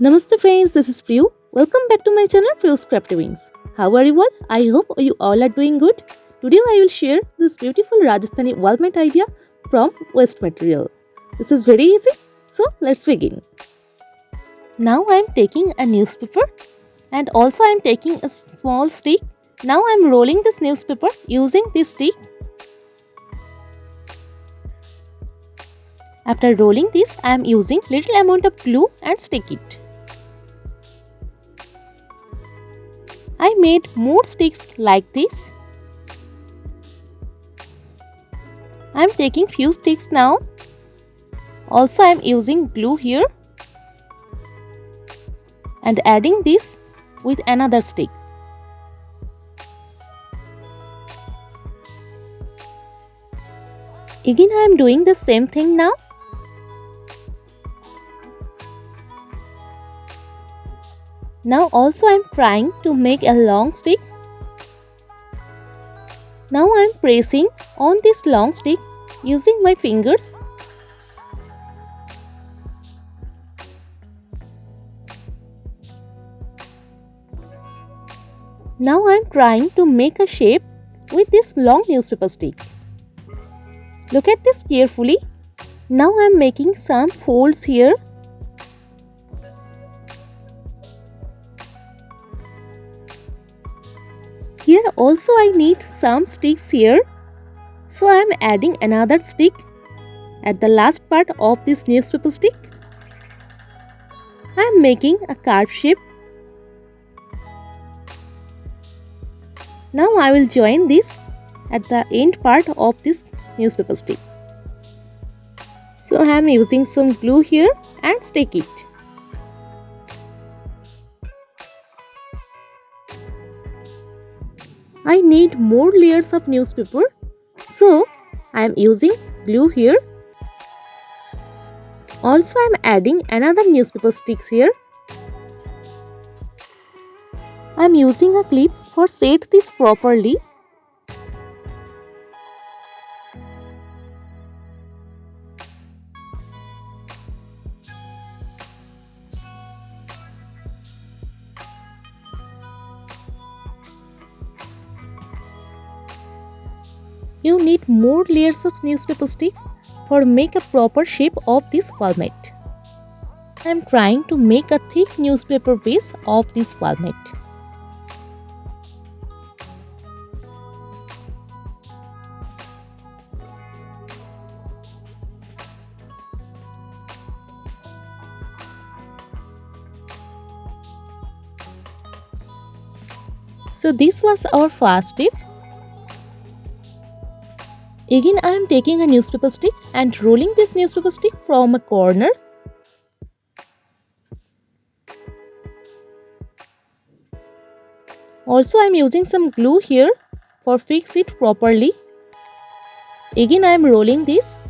Namaste friends, this is Priyu. Welcome back to my channel Priyu's Craftivings. How are you all? I hope you all are doing good. Today I will share this beautiful Rajasthani wallmate idea from waste material. This is very easy, so let's begin. Now I am taking a newspaper and also I am taking a small stick. Now I am rolling this newspaper using this stick. After rolling this, I am using little amount of glue and stick it. I made more sticks like this. I am taking few sticks now. Also I am using glue here and adding this with another stick. Again I am doing the same thing now. Now also I am trying to make a long stick. Now I am pressing on this long stick using my fingers. Now I am trying to make a shape with this long newspaper stick. Look at this carefully. Now I am making some folds here. Here also I need some sticks here. So I am adding another stick at the last part of this newspaper stick. I am making a curved shape. Now I will join this at the end part of this newspaper stick. So I am using some glue here and stick it. I need more layers of newspaper, so I am using glue here. Also I am adding another newspaper sticks here. I am using a clip for set this properly. You need more layers of newspaper sticks for make a proper shape of this wallmate. I am trying to make a thick newspaper base of this wallmate. So this was our first step. Again I am taking a newspaper stick and rolling this newspaper stick from a corner. Also I am using some glue here for fix it properly. Again I am rolling this.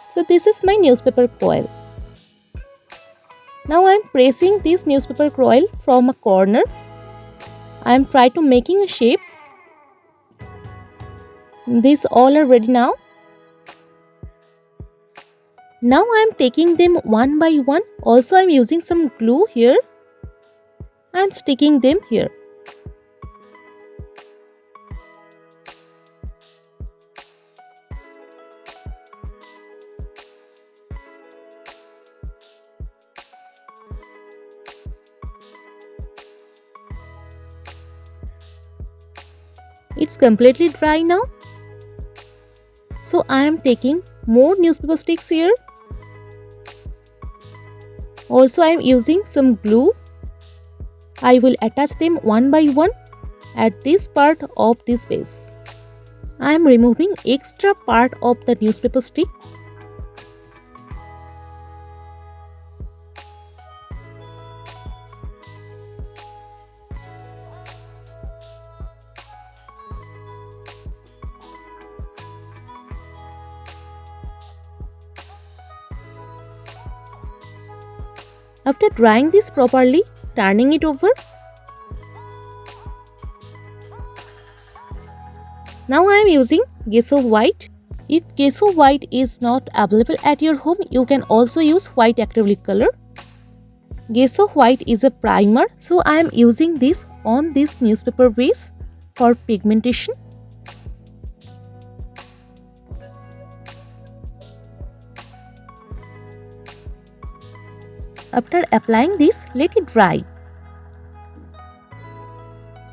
So this is my newspaper coil. Now I am pressing this newspaper coil from a corner. I am trying to making a shape. These all are ready now. Now I am taking them one by one. Also I am using some glue here. I am sticking them here. It's completely dry now. So I am taking more newspaper sticks here. Also I am using some glue. I will attach them one by one at this part of this base. I am removing extra part of the newspaper stick. After drying this properly, turning it over, Now I am using gesso white. If gesso white is not available at your home, you can also use white acrylic color. Gesso white is a primer, so I am using this on this newspaper base for pigmentation. After applying this, let it dry.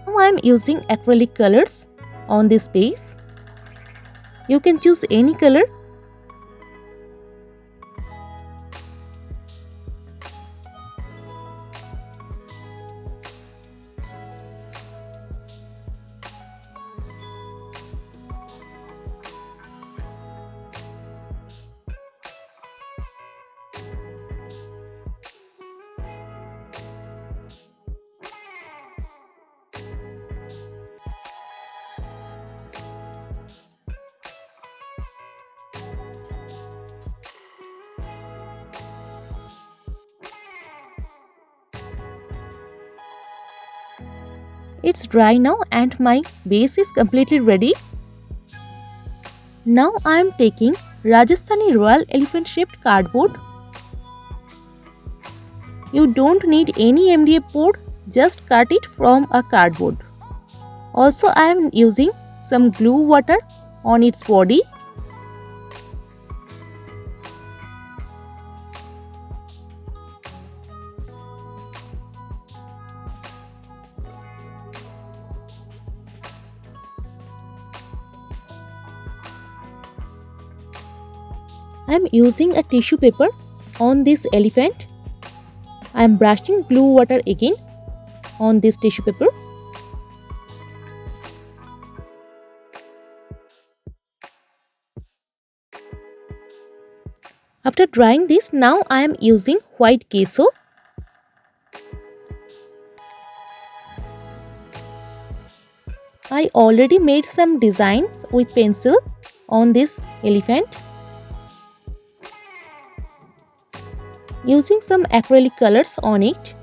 Now I am using acrylic colors on this base. You can choose any color. It's dry now and my base is completely ready. Now I am taking Rajasthani royal elephant shaped cardboard. You don't need any MDF board, just cut it from a cardboard. Also I am using some glue water on its body. I am using a tissue paper on this elephant. I am brushing glue water again on this tissue paper. After drying this, now I am using white gesso. I already made some designs with pencil on this elephant. Using some acrylic colors on it.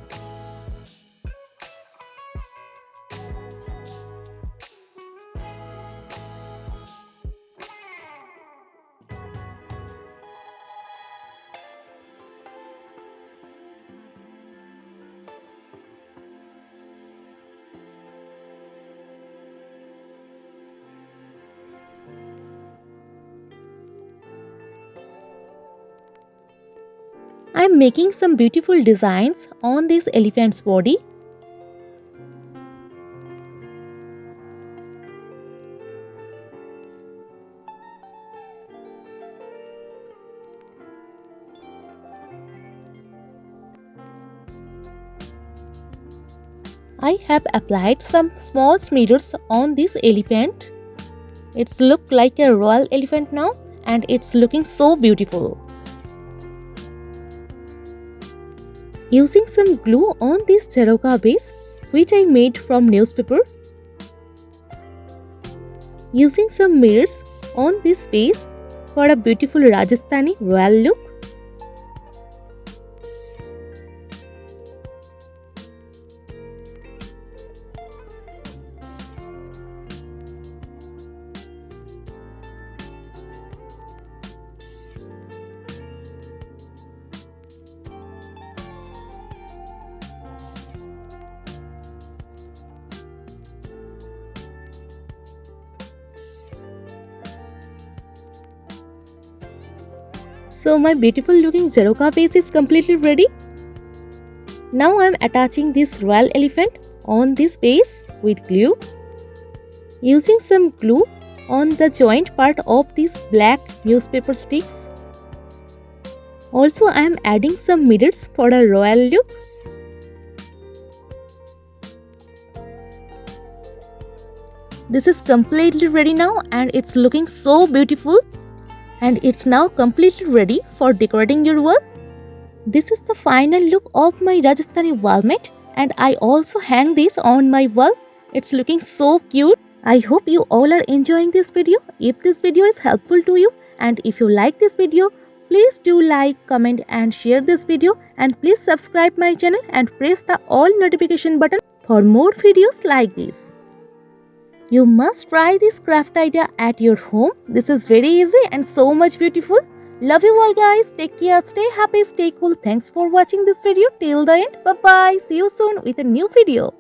I am making some beautiful designs on this elephant's body. I have applied some small smears on this elephant. It's looked like a royal elephant now and it's looking so beautiful. Using some glue on this Jharokha base which I made from newspaper. Using some mirrors on this base for a beautiful Rajasthani royal look. So my beautiful looking Jharokha base is completely ready. Now I am attaching this royal elephant on this base with glue. Using some glue on the joint part of these black newspaper sticks. Also I am adding some mirrors for a royal look. This is completely ready now and it's looking so beautiful. And it's now completely ready for decorating your wall. This is the final look of my Rajasthani wallmate and I also hang this on my wall. It's looking so cute. I hope you all are enjoying this video. If this video is helpful to you and if you like this video, please do like, comment and share this video and please subscribe my channel and press the all notification button for more videos like this. You must try this craft idea at your home. This is very easy and so much beautiful. Love you all guys. Take care. Stay happy. Stay cool. Thanks for watching this video till the end. Bye bye. See you soon with a new video.